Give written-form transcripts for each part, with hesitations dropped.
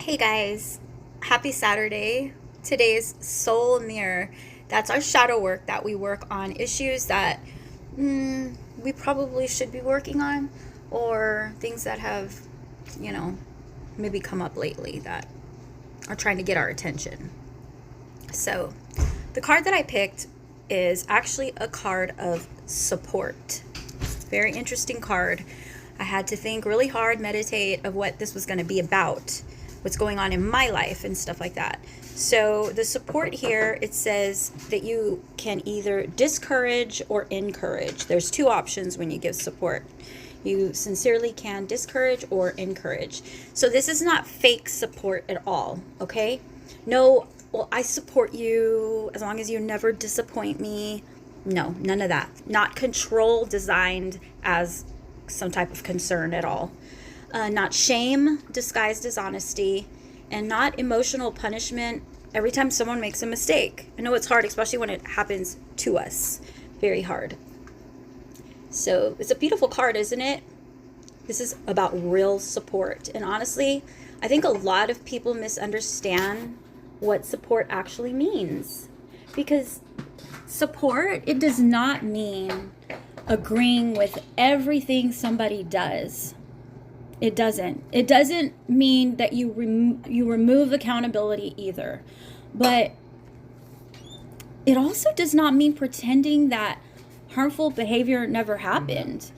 Hey guys, happy Saturday. Today's Soul Mirror. That's our shadow work that we work on issues that we probably should be working on, or things that have, you know, maybe come up lately that are trying to get our attention. So, the card that I picked is actually a card of support. Very interesting card. I had to think really hard, meditate of what this was going to be about, what's going on in my life and stuff like that. So the support here, it says that you can either discourage or encourage. There's two options when you give support. You sincerely can discourage or encourage. So this is not fake support at all, okay? No, well, I support you as long as you never disappoint me. No, none of that. Not control designed as some type of concern at all. Not shame disguised as honesty, and not emotional punishment every time someone makes a mistake. I know it's hard, especially when it happens to us. Very hard. So it's a beautiful card, isn't it? This is about real support. And honestly, I think a lot of people misunderstand what support actually means. Because support, it does not mean agreeing with everything somebody does. It doesn't. It doesn't mean that you remove accountability either. But it also does not mean pretending that harmful behavior never happened.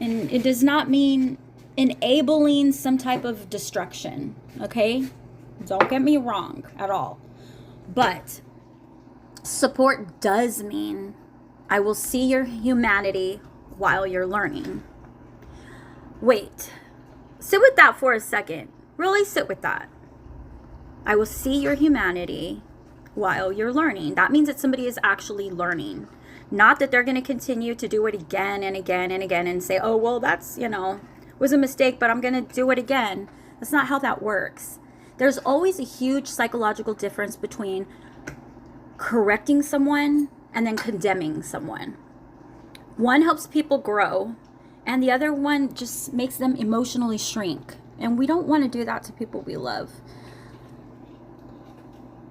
And it does not mean enabling some type of destruction. Okay? Don't get me wrong at all. But support does mean I will see your humanity while you're learning. Wait. Sit with that for a second. Really sit with that. I will see your humanity while you're learning. That means that somebody is actually learning. Not that they're going to continue to do it again and again and again and say, oh, well, that's, was a mistake, but I'm going to do it again. That's not how that works. There's always a huge psychological difference between correcting someone and then condemning someone. One helps people grow, and the other one just makes them emotionally shrink. And we don't want to do that to people we love.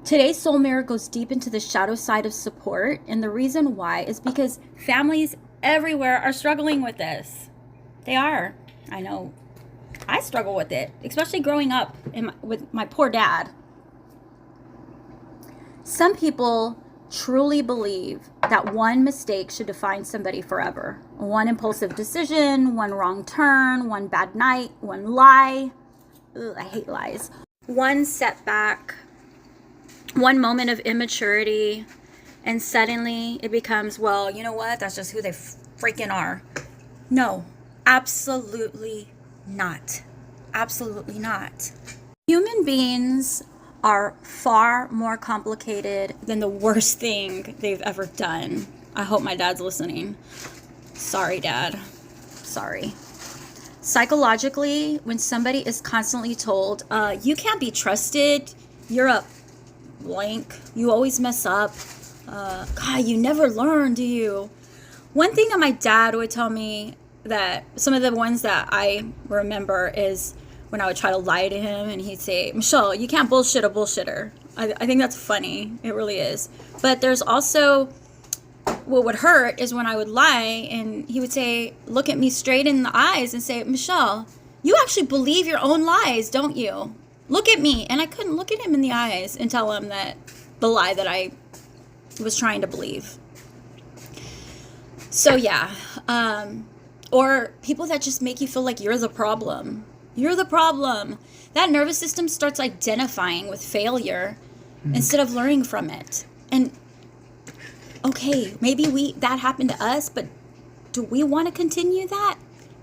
Today's Soul Mirror goes deep into the shadow side of support. And the reason why is because families everywhere are struggling with this. They are. I know. I struggle with it, especially growing up with my poor dad. Some people truly believe that one mistake should define somebody forever. One impulsive decision, one wrong turn, one bad night, one lie. Ugh, I hate lies. One setback, one moment of immaturity, and suddenly it becomes, well, you know what? That's just who they freaking are. No, absolutely not. Absolutely not. Human beings are far more complicated than the worst thing they've ever done. I hope my dad's listening. Sorry, Dad. Sorry. Psychologically, when somebody is constantly told, you can't be trusted, you're a blank, you always mess up, God, you never learn, do you? One thing that my dad would tell me, that some of the ones that I remember, is when I would try to lie to him and he'd say, Michelle, you can't bullshit a bullshitter. I think that's funny. It really is. But there's also, what would hurt is when I would lie and he would say, look at me straight in the eyes and say, Michelle, you actually believe your own lies, don't you? Look at me. And I couldn't look at him in the eyes and tell him that the lie that I was trying to believe. So yeah. Or people that just make you feel like you're the problem. You're the problem. That nervous system starts identifying with failure instead of learning from it. And okay, maybe that happened to us, but do we want to continue that?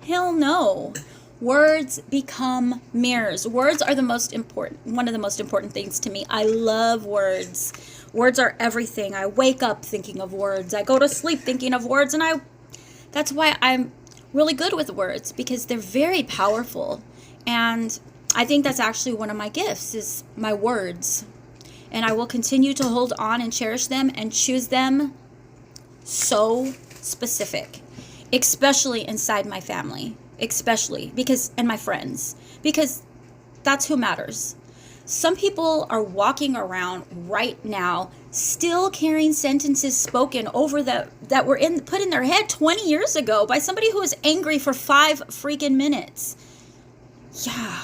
Hell no. Words become mirrors. Words are one of the most important things to me. I love words. Words are everything. I wake up thinking of words. I go to sleep thinking of words, and that's why I'm really good with words, because they're very powerful. And I think that's actually one of my gifts, is my words. And I will continue to hold on and cherish them and choose them so specific, especially inside my family, and my friends, because that's who matters. Some people are walking around right now still carrying sentences spoken over that were put in their head 20 years ago by somebody who was angry for 5 freaking minutes. Yeah.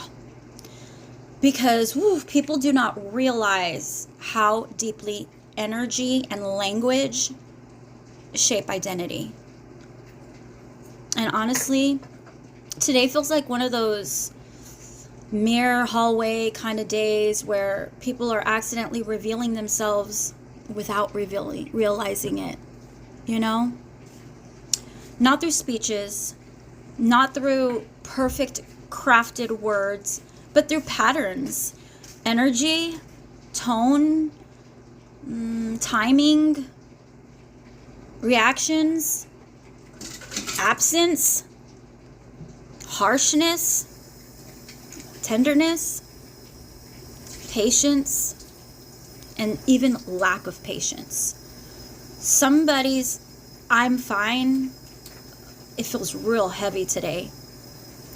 Because people do not realize how deeply energy and language shape identity. And honestly, today feels like one of those mirror hallway kind of days where people are accidentally revealing themselves without realizing it, you know? Not through speeches, not through perfect crafted words, but through patterns, energy, tone, timing, reactions, absence, harshness, tenderness, patience, and even lack of patience. Somebody's "I'm fine," it feels real heavy today.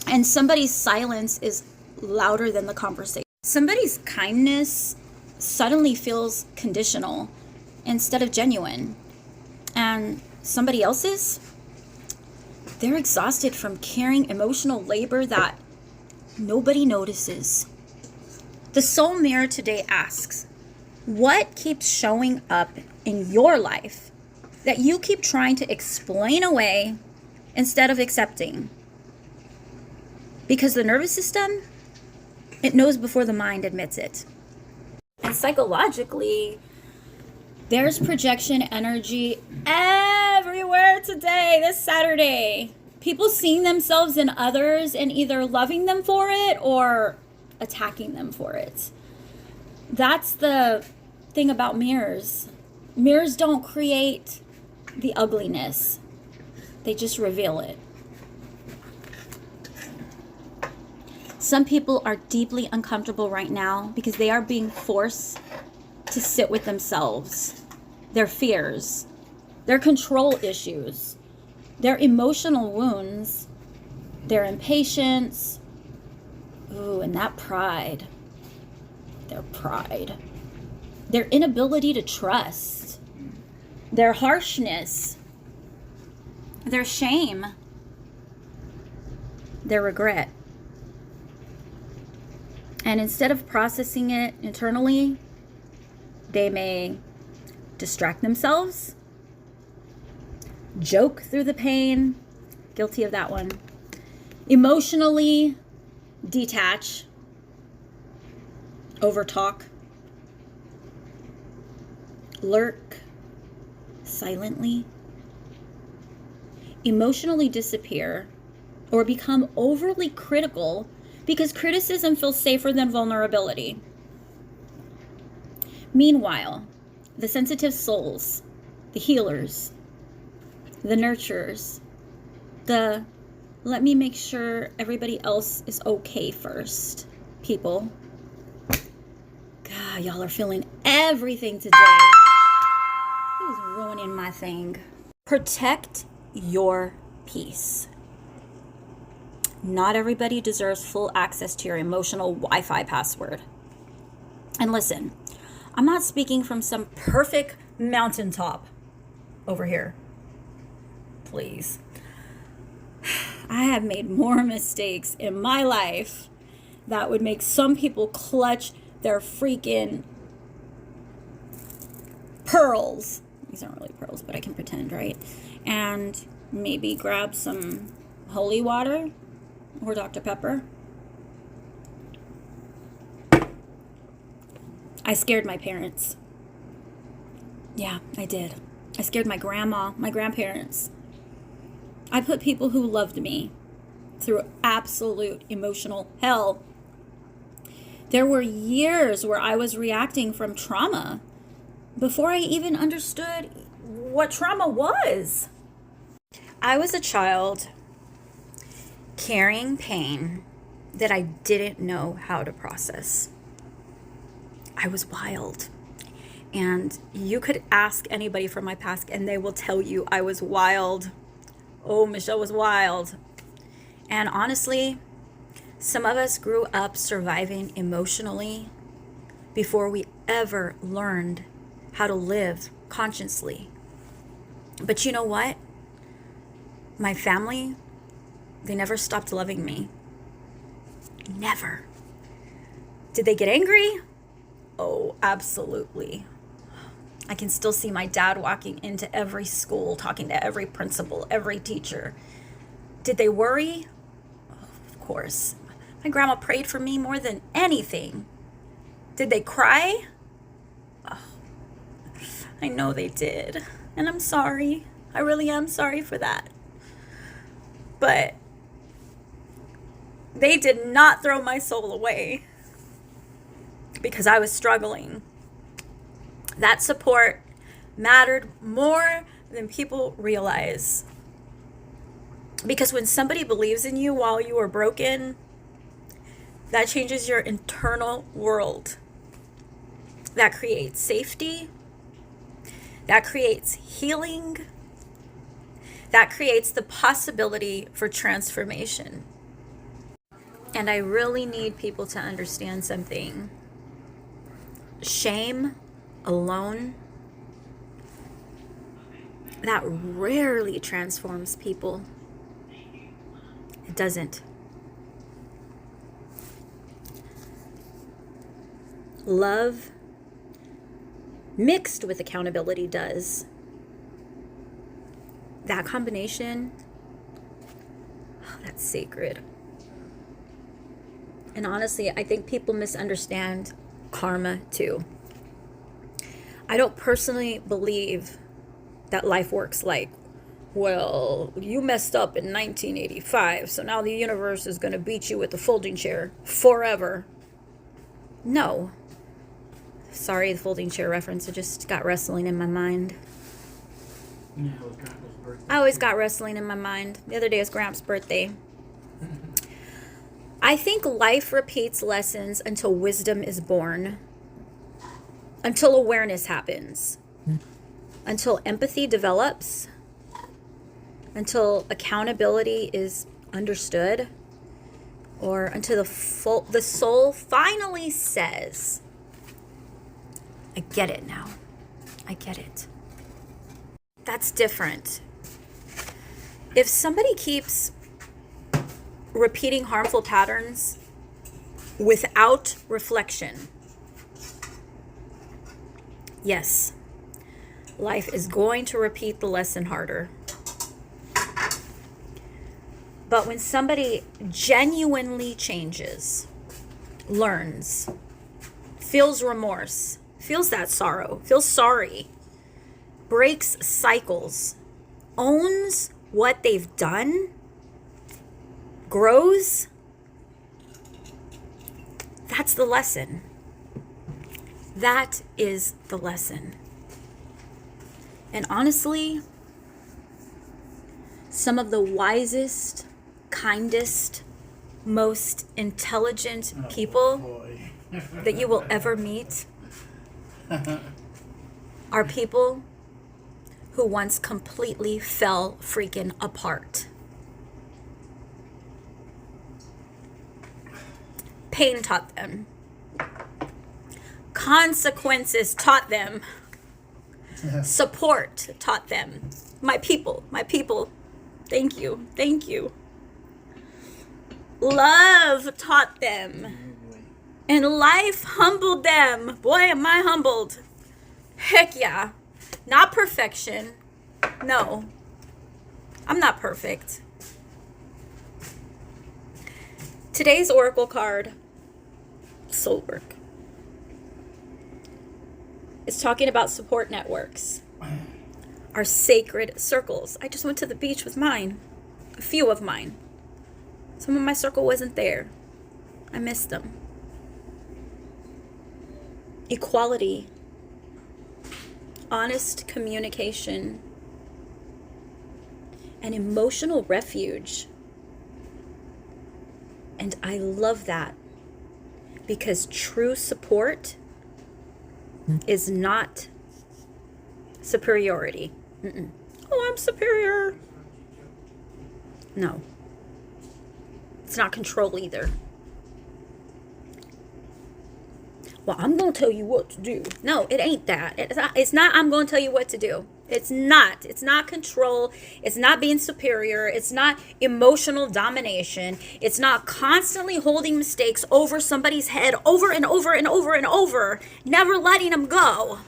And somebody's silence is louder than the conversation. Somebody's kindness suddenly feels conditional instead of genuine. And somebody else's, they're exhausted from carrying emotional labor that nobody notices. The soul mirror today asks, what keeps showing up in your life that you keep trying to explain away instead of accepting? Because the nervous system, it knows before the mind admits it. And psychologically, there's projection energy everywhere today, this Saturday. People seeing themselves in others and either loving them for it or attacking them for it. That's the thing about mirrors. Mirrors don't create the ugliness. They just reveal it. Some people are deeply uncomfortable right now because they are being forced to sit with themselves, their fears, their control issues, their emotional wounds, their impatience, and that pride, their pride, their inability to trust, their harshness, their shame, their regret. And instead of processing it internally, they may distract themselves, joke through the pain, guilty of that one, emotionally detach, overtalk, lurk silently, emotionally disappear, or become overly critical because criticism feels safer than vulnerability. Meanwhile, the sensitive souls, the healers, the nurturers, the let me make sure everybody else is okay first people. God, y'all are feeling everything today. Who's ruining my thing? Protect your peace. Not everybody deserves full access to your emotional Wi-Fi password. And listen, I'm not speaking from some perfect mountaintop over here. Please. I have made more mistakes in my life that would make some people clutch their freaking pearls. These aren't really pearls, but I can pretend, right? And maybe grab some holy water or Dr. Pepper. I scared my parents. Yeah, I did. I scared my grandma, my grandparents. I put people who loved me through absolute emotional hell. There were years where I was reacting from trauma before I even understood what trauma was. I was a child carrying pain that I didn't know how to process. I was wild. And you could ask anybody from my past and they will tell you I was wild. Oh, Michelle was wild. And honestly, some of us grew up surviving emotionally before we ever learned how to live consciously. But you know what? My family, they never stopped loving me. Never. Did they get angry? Oh, absolutely. I can still see my dad walking into every school, talking to every principal, every teacher. Did they worry? Oh, of course. My grandma prayed for me more than anything. Did they cry? Oh, I know they did. And I'm sorry. I really am sorry for that. But they did not throw my soul away because I was struggling. That support mattered more than people realize. Because when somebody believes in you while you are broken, that changes your internal world. That creates safety. That creates healing. That creates the possibility for transformation. And I really need people to understand something. Shame alone, that rarely transforms people. It doesn't. Love mixed with accountability does. That combination, oh, that's sacred. And honestly, I think people misunderstand karma too. I don't personally believe that life works like, well, you messed up in 1985, so now the universe is going to beat you with the folding chair forever. No. Sorry, the folding chair reference. It just got wrestling in my mind. I always got wrestling in my mind. The other day was Gramps' birthday. I think life repeats lessons until wisdom is born. Until awareness happens, until empathy develops, until accountability is understood, or until the soul finally says, I get it now. I get it. That's different. If somebody keeps repeating harmful patterns without reflection, yes, life is going to repeat the lesson harder. But when somebody genuinely changes, learns, feels remorse, feels that sorrow, feels sorry, breaks cycles, owns what they've done, grows, that's the lesson. That is the lesson. And honestly, some of the wisest, kindest, most intelligent people that you will ever meet are people who once completely fell freaking apart. Pain taught them. Consequences taught them. Support taught them. My people, thank you, thank you. Love taught them. And life humbled them. Boy, am I humbled. Heck yeah. Not perfection. No. I'm not perfect. Today's oracle card, soul work, is talking about support networks, our sacred circles. I just went to the beach with mine, a few of mine. Some of my circle wasn't there. I missed them. Equality, honest communication, and emotional refuge. And I love that because true support is not superiority. Mm-mm. Oh, I'm superior. No. It's not control either. well, I'm going to tell you what to do. No, it ain't that. It's not I'm going to tell you what to do. It's not. It's not control. It's not being superior. It's not emotional domination. It's not constantly holding mistakes over somebody's head over and over and over and over, never letting them go.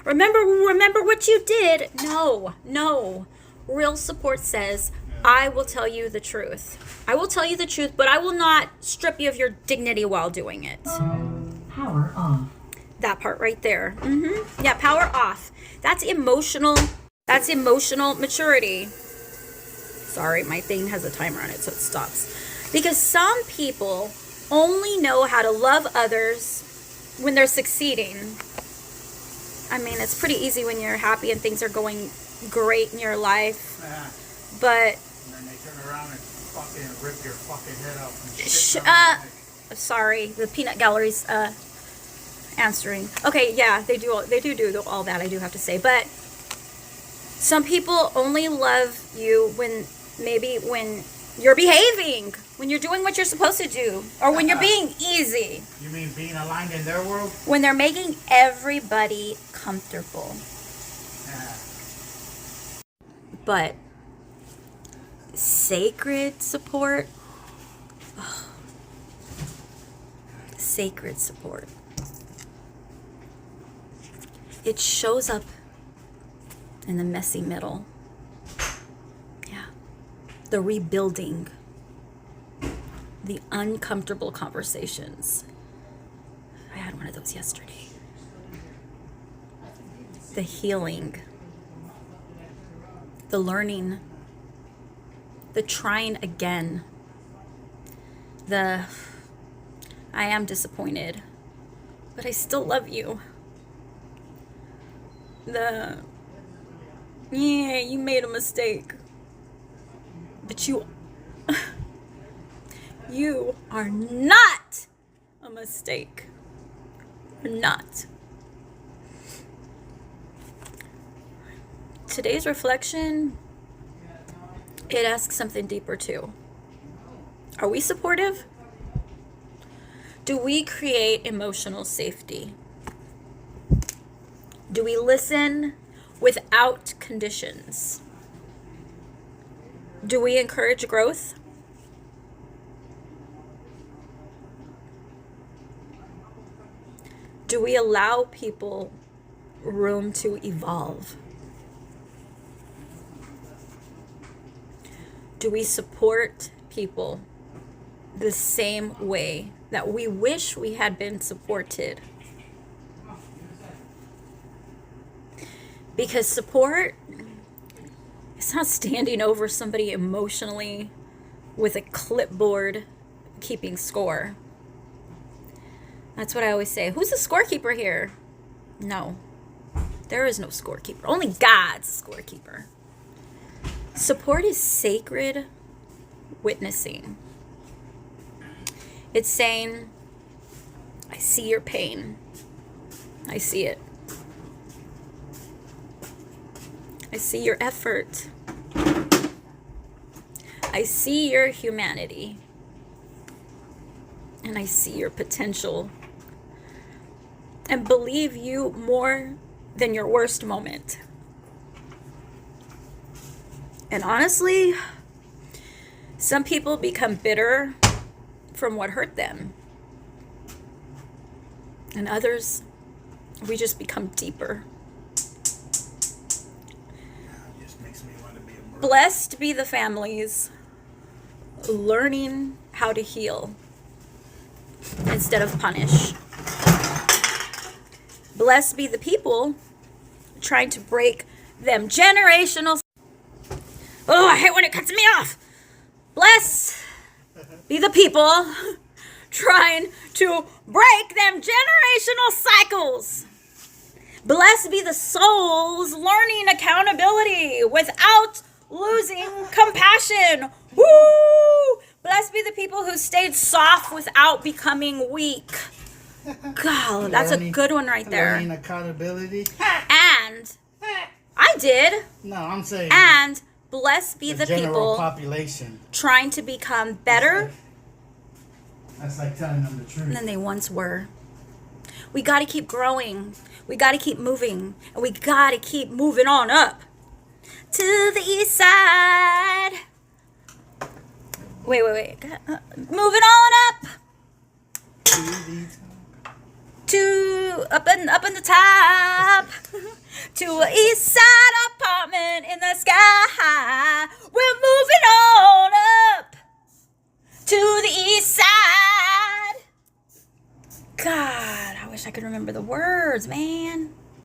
Remember what you did. No. Real support says, I will tell you the truth. I will tell you the truth, but I will not strip you of your dignity while doing it. Power off. That part right there. Yeah, power off. That's emotional maturity. Sorry, my thing has a timer on it, so it stops. Because some people only know how to love others when they're succeeding. I mean, it's pretty easy when you're happy and things are going great in your life. But and then they turn around and fucking rip your fucking head off. Sorry, the peanut gallery's answering. Okay, yeah, they do all that, I do have to say. But some people only love you when you're behaving, when you're doing what you're supposed to do, or when you're being easy. You mean being aligned in their world? When they're making everybody comfortable. But sacred support, sacred support, it shows up in the messy middle. Yeah. The rebuilding, the uncomfortable conversations. I had one of those yesterday. The healing, the learning, the trying again, I am disappointed, but I still love you. Yeah, you made a mistake, but you are not a mistake. You're not. Today's reflection, it asks something deeper too. Are we supportive? Do we create emotional safety? Do we listen without conditions? Do we encourage growth? Do we allow people room to evolve? Do we support people the same way that we wish we had been supported? Because support, it's not standing over somebody emotionally with a clipboard keeping score. That's what I always say. Who's the scorekeeper here? No, there is no scorekeeper. Only God's a scorekeeper. Support is sacred witnessing. It's saying, I see your pain. I see it. I see your effort. I see your humanity. And I see your potential. And believe you more than your worst moment. And honestly, some people become bitter from what hurt them. And others, we just become deeper. Just makes me want to be a murderer. Blessed be the families learning how to heal instead of punish. Blessed be the people trying to break them generational. Oh, I hate when it cuts me off. Bless be the people trying to break them generational cycles. Blessed be the souls learning accountability without losing compassion. Woo! Blessed be the people who stayed soft without becoming weak. God, that's a good one right there. Learning accountability. And I did. No, I'm saying. And blessed be the general people population. trying to become better That's like telling them the truth. than they once were. We got to keep growing. We got to keep moving. And we got to keep moving on up to the east side. Wait. Moving on up to up in the top to a east side apartment in the sky. We're moving on up to the east side. God, I wish I could remember the words, man.